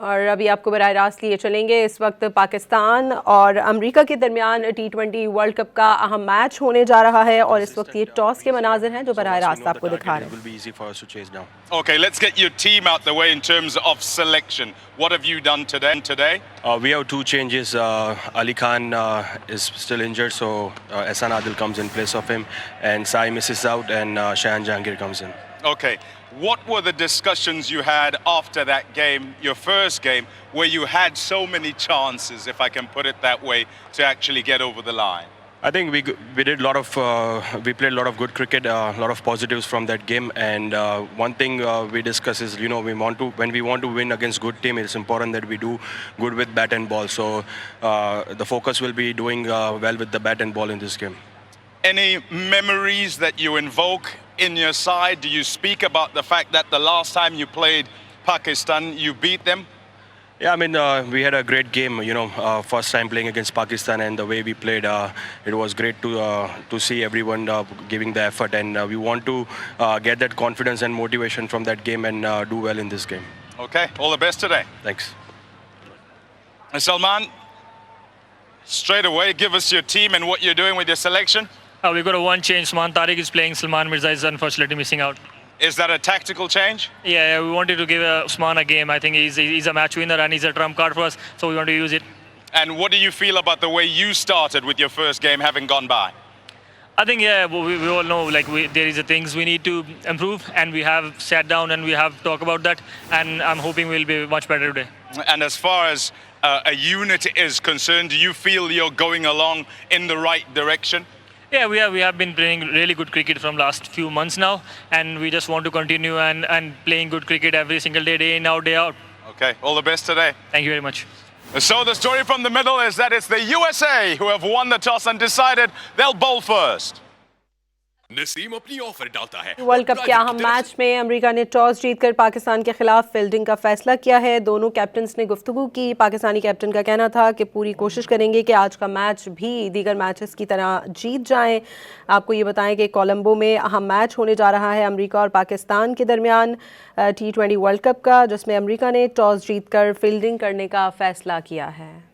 और अभी आपको बराह रास्त लिए चलेंगे। इस वक्त पाकिस्तान और अमेरिका के दरमियान T20 वर्ल्ड कप का अहम मैच होने जा रहा है और इस वक्त ये टॉस के मनाजिर हैं जो बराह रास्त आपको दिखा रहे हैं। Okay, let's get your team out the way in terms of selection. What have you done today? We have two changes. Ali Khan is still injured, so Ehsan Adil comes in place of him, and Sai misses out, and Shahan Jahangir comes in. Okay, what were the discussions you had after that game, your first game, where you had so many chances, if I can put it that way, to actually get over the line? I think we did a lot of we played a lot of good cricket, a lot of positives from that game, and one thing we discuss is when we want to win against good team, it's important that we do good with bat and ball. So the focus will be doing well with the bat and ball in this game. Any memories that you invoke in your side? Do you speak about the fact that the last time you played Pakistan, you beat them? Yeah, I mean, we had a great game, first time playing against Pakistan, and the way we played, it was great to see everyone giving the effort, and we want to get that confidence and motivation from that game and do well in this game. Okay, all the best today. Thanks. Salman, straight away, give us your team and what you're doing with your selection. We've got a one change. Usman Tariq is playing. Salman Mirza is unfortunately missing out. Is that a tactical change? Yeah, we wanted to give Usman a game. I think he's a match winner and he's a trump card for us, so we want to use it. And what do you feel about the way you started with your first game having gone by? I think, we all know there is things we need to improve, and we have sat down and we have talked about that, and I'm hoping we'll be much better today. And as far as a unit is concerned, do you feel you're going along in the right direction? Yeah, we have been playing really good cricket from last few months now, and we just want to continue and playing good cricket every single day in, out, day out. Okay, all the best today. Thank you very much. So the story from the middle is that it's the USA who have won the toss and decided they'll bowl first. Naseem अपनी offer डालता है। World cup के अहम match में America ने toss जीतकर पाकिस्तान के खिलाफ फील्डिंग का फैसला किया है। दोनों कैप्टन्स ने गुफ्तगू की। पाकिस्तानी कैप्टन का कहना था कि पूरी कोशिश करेंगे कि आज का मैच भी दीगर मैचेस की तरह जीत जाएं। आपको ये बताएं कि कोलंबो में अहम मैच होने जा रहा है अमेरिका और पाकिस्तान के दरमियान T20 वर्ल्ड कप का, जिसमें अमेरिका ने टॉस जीतकर फील्डिंग करने का फैसला किया है।